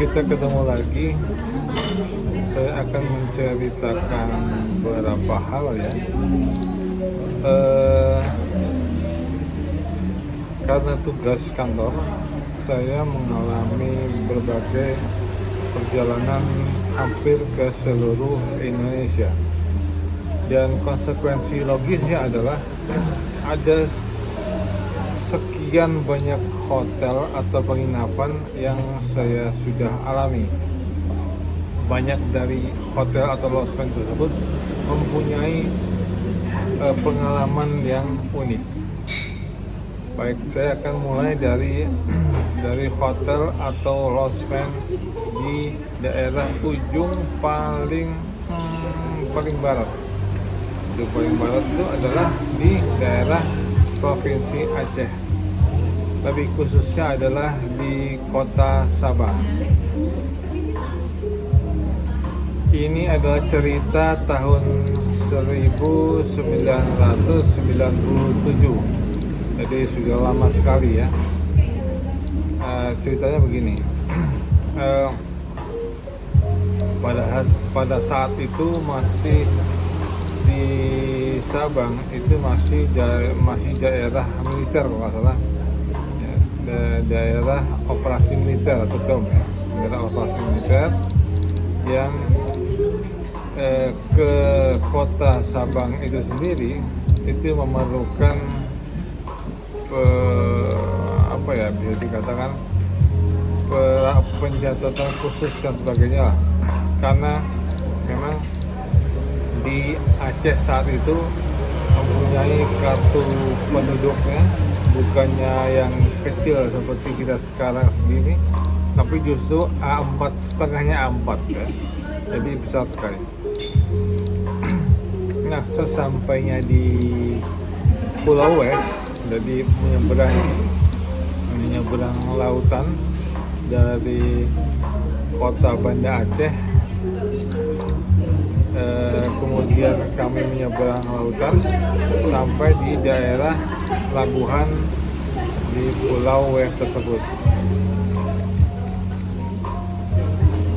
kita ketemu lagi. Saya akan menceritakan beberapa hal ya. Karena tugas kantor, saya mengalami berbagai perjalanan hampir ke seluruh Indonesia. Dan konsekuensi logisnya adalah ada sekian banyak hotel atau penginapan yang saya sudah alami. Banyak dari hotel atau lodgement tersebut mempunyai pengalaman yang unik. Baik, saya akan mulai dari hotel atau lodgement di daerah ujung paling barat. Ujung paling barat itu adalah di daerah Provinsi Aceh. Lebih khususnya adalah di Kota Sabah. Ini adalah cerita tahun 1997. Jadi sudah lama sekali ya. Ceritanya begini. Pada saat itu masih di Sabang, itu masih daerah militer kalau nggak salah ya, daerah operasi militer atau DOM ya, daerah operasi militer yang ke kota Sabang itu sendiri itu memerlukan bisa dikatakan pencatatan khusus dan sebagainya lah. Karena memang di Aceh saat itu mempunyai kartu penduduknya bukannya yang kecil seperti kita sekarang segini, tapi justru A4 setengahnya A4 ya. Jadi besar sekali. Nah, sesampainya di Pulau Weh, jadi menyeberang lautan dari kota Banda Aceh, kemudian kami menyeberang lautan sampai di daerah pelabuhan di Pulau Weh tersebut.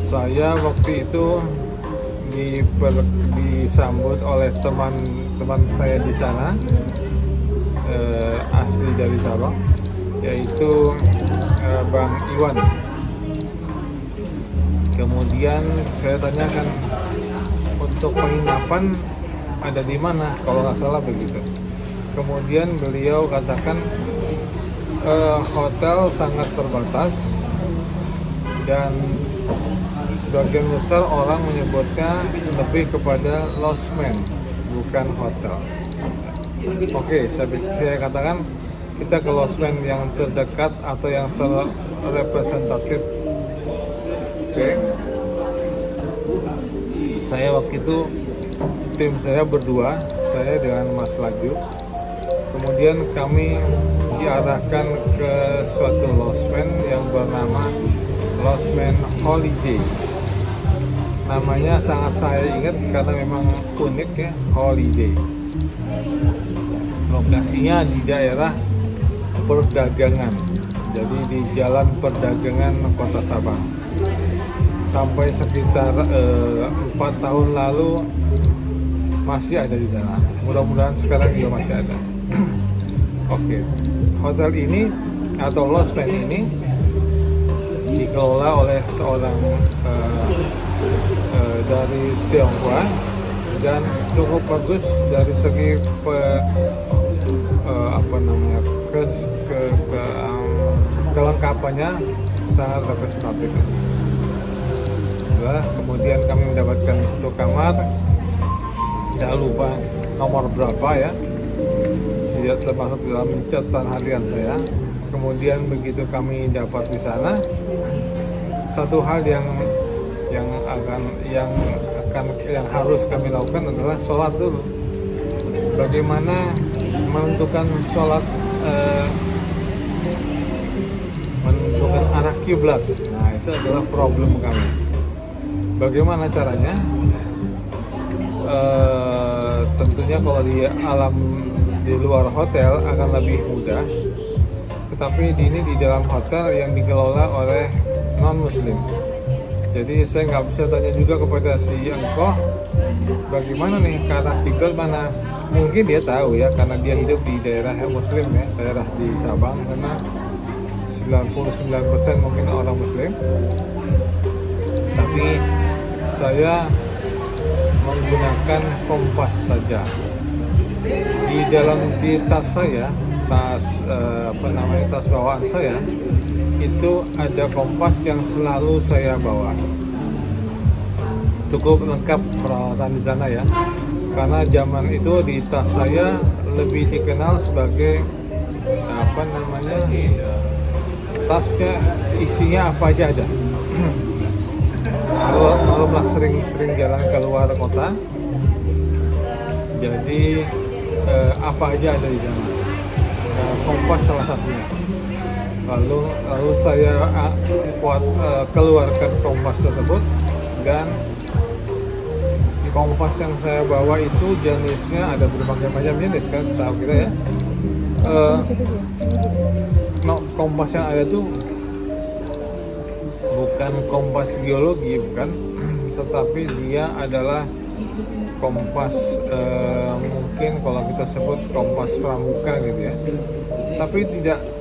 Saya waktu itu disambut oleh teman saya di sana, asli dari Sabang, yaitu Bang Iwan. Kemudian saya tanyakan, untuk penginapan ada di mana, kalau nggak salah begitu. Kemudian beliau katakan hotel sangat terbatas dan sebagian besar orang menyebutnya lebih kepada lodgement, bukan hotel. Oke, saya katakan kita ke lodgement yang terdekat atau yang terrepresentatif. Oke. Saya waktu itu tim saya berdua, saya dengan Mas Laju. Kemudian kami diarahkan ke suatu lodgement yang bernama Lodgement Holiday. Namanya sangat saya ingat karena memang unik ya, Holiday. Lokasinya di daerah perdagangan, jadi di Jalan Perdagangan Kota Sabang. Sampai sekitar 4 tahun lalu masih ada di sana. Mudah-mudahan sekarang juga masih ada. Oke. Hotel ini atau lodgement ini dikelola oleh seorang dari Tionghoa dan cukup bagus dari segi kelengkapannya, sangat representatif. Kemudian kami mendapatkan satu kamar, saya lupa nomor berapa ya, tidak termasuk dalam catatan harian saya. Kemudian begitu kami dapat di sana, satu hal yang harus kami lakukan adalah sholat dulu. Bagaimana menentukan sholat, menentukan arah kiblat. Nah, itu adalah problem kami. Bagaimana caranya? Tentunya kalau di luar hotel akan lebih mudah, tetapi ini di dalam hotel yang dikelola oleh non-muslim. Jadi saya nggak bisa tanya juga kepada si engkoh bagaimana nih ke arah kiblat mana. Mungkin dia tahu ya karena dia hidup di daerah yang muslim ya, daerah di Sabang, karena 99% mungkin orang muslim. Tapi saya menggunakan kompas saja. Di tas saya, tas bawaan saya itu ada kompas yang selalu saya bawa. Cukup lengkap peralatan di sana ya. Karena zaman itu di tas saya lebih dikenal sebagai tasnya isinya apa aja ada. Kalau sering jalan keluar kota, jadi apa aja ada di sana. Kompas salah satunya. Lalu saya keluarkan kompas tersebut, dan kompas yang saya bawa itu jenisnya ada berbagai macam jenis kan, setahu kita ya. Kompas yang ada tuh bukan kompas geologi, bukan, tetapi dia adalah kompas mungkin kalau kita sebut kompas pramuka gitu ya. Tapi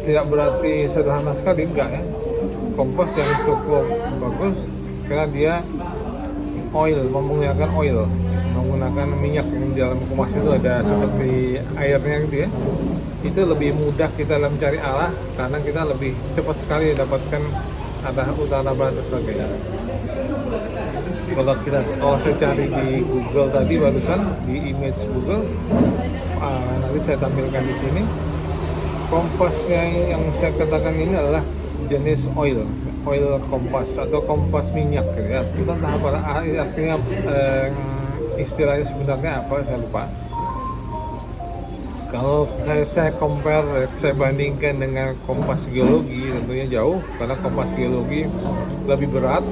tidak berarti sederhana sekali, enggak ya. Kompas yang cukup bagus karena dia menggunakan minyak yang di dalam kompas itu ada seperti airnya gitu ya. Itu lebih mudah kita dalam mencari arah karena kita lebih cepat sekali dapatkan arah utara, barat dan sebagainya. Kalau saya cari di Google tadi barusan di image Google, nanti saya tampilkan di sini. Kompasnya yang saya katakan ini adalah jenis oil kompas atau kompas minyak gitu ya. Entah apa artinya, istilahnya sebenarnya apa saya lupa. Kalau saya saya bandingkan dengan kompas geologi, tentunya jauh, karena kompas geologi lebih berat,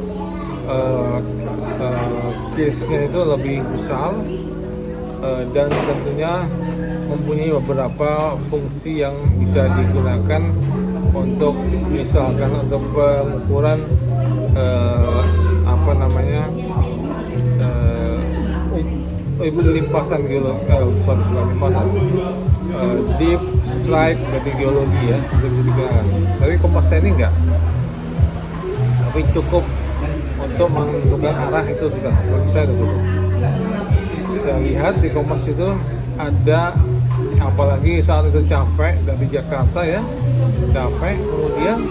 case-nya itu lebih besar, dan tentunya mempunyai beberapa fungsi yang bisa digunakan untuk misalkan untuk pengukuran limpasan geologi, deep strike dari geologi ya, bisa digunakan. Tapi kompas saya ini enggak, tapi cukup untuk menentukan arah, itu sudah bagi saya sudah cukup. Saya lihat di kompas itu ada, apalagi saat itu capek dari Jakarta ya, kemudian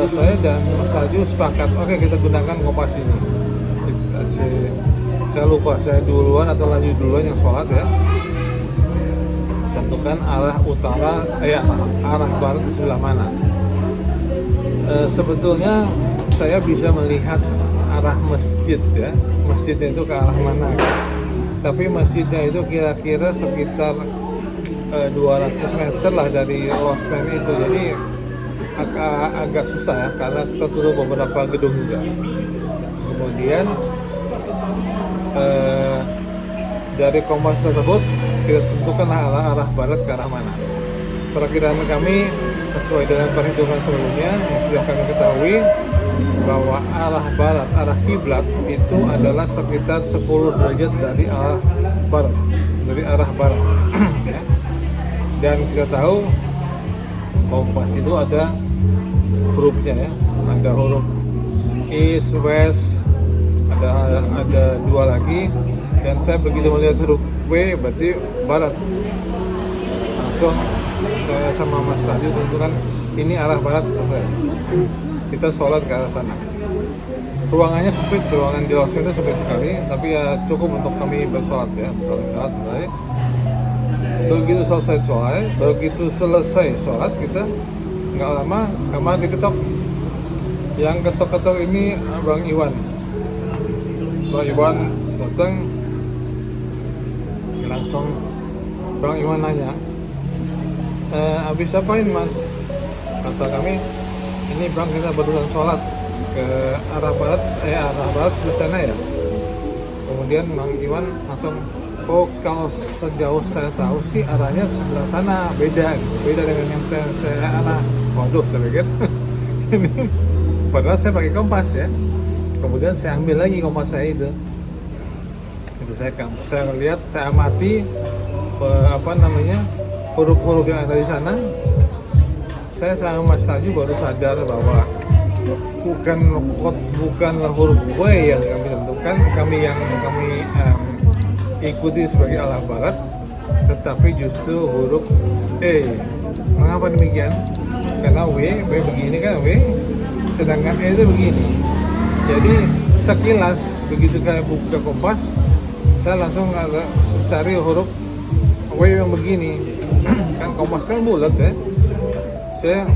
saya dan Mas Raju sepakat, oke, kita gunakan kompas ini. Saya lupa saya duluan atau lanjut duluan yang sholat ya, tentukan arah utara, arah barat di sebelah mana. Sebetulnya saya bisa melihat arah masjid ya, masjidnya itu ke arah mana ya. Tapi masjidnya itu kira-kira sekitar 200 meter lah dari losmen itu, jadi agak susah ya, karena tertutup beberapa gedung juga. Kemudian dari kompas tersebut kita tentukan arah barat ke arah mana. Perkiraan kami sesuai dengan perhitungan sebelumnya yang sudah kami ketahui bahwa arah barat, arah kiblat itu adalah sekitar 10 derajat dari arah barat, ya. Dan kita tahu kompas itu ada hurufnya ya, ada huruf east, west, ada dua lagi, dan saya begitu melihat huruf W berarti barat, langsung saya sama Mas Raju tentukan ini arah barat, selesai. Kita sholat ke arah sana. Ruangannya sempit, ruangan di losmen itu sempit sekali, tapi ya cukup untuk kami bersolat ya, selesai. Begitu selesai sholat, kita nggak lama kamar diketok. Yang ketok-ketok ini Bang Iwan datang, langsung Bang Iwan nanya, habis apain Mas? Kata kami, ini Bang, kita barusan sholat ke arah barat ke sana ya. Kemudian Bang Iwan langsung, kalau sejauh saya tahu sih arahnya sebelah sana, beda dengan yang saya arah. Waduh, saya pikir ini padahal saya pakai kompas ya. Kemudian saya ambil lagi kompas saya itu saya lihat, saya amati huruf-huruf yang ada di sana. Saya sama Mas Taju baru sadar bahwa bukanlah huruf W yang kami tentukan, yang kami ikuti sebagai alah barat, tetapi justru huruf E. Mengapa demikian? Karena W begini kan, W, sedangkan E itu begini. Jadi sekilas begitu saya buka kompas, saya langsung cari huruf W yang begini. Kan kompasnya bulat ya. Saya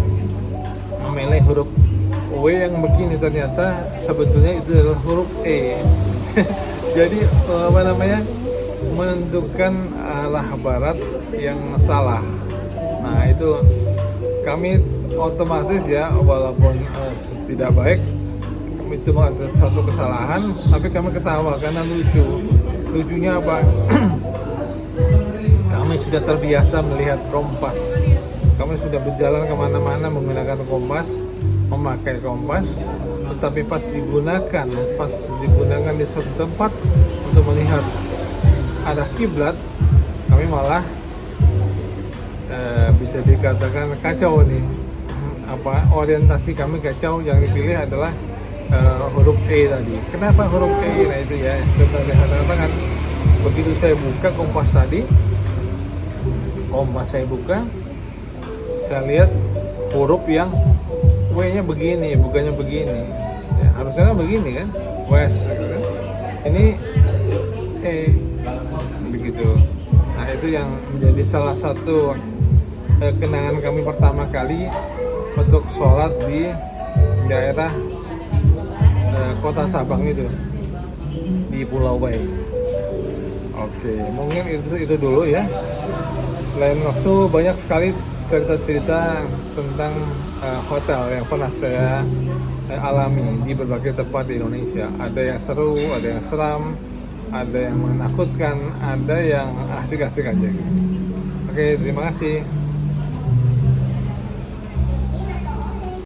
memilih huruf W yang begini, ternyata sebetulnya itu adalah huruf E. Jadi menentukan arah barat yang salah. Nah itu kami otomatis ya, walaupun tidak baik, itu ada satu kesalahan, tapi kami ketawa karena lucunya apa? Kami sudah terbiasa melihat kompas, kami sudah berjalan kemana-mana menggunakan kompas, memakai kompas, tetapi pas digunakan di suatu tempat untuk melihat arah kiblat, kami malah bisa dikatakan kacau nih. Orientasi kami kacau, yang dipilih adalah huruf E tadi. Kenapa huruf E? Nah itu ya, kita lihat kan begitu saya buka kompas tadi, saya lihat huruf yang W-nya begini, bukannya begini. Ya, harusnya kan begini kan, West. Gitu. Ini E, begitu. Nah itu yang menjadi salah satu kenangan kami pertama kali untuk sholat di daerah kota Sabang itu, di Pulau Bayi. Oke, mungkin itu dulu ya. Lain waktu banyak sekali cerita-cerita tentang hotel yang pernah saya alami di berbagai tempat di Indonesia. Ada yang seru, ada yang seram, ada yang menakutkan, ada yang asik-asik aja. Oke, terima kasih.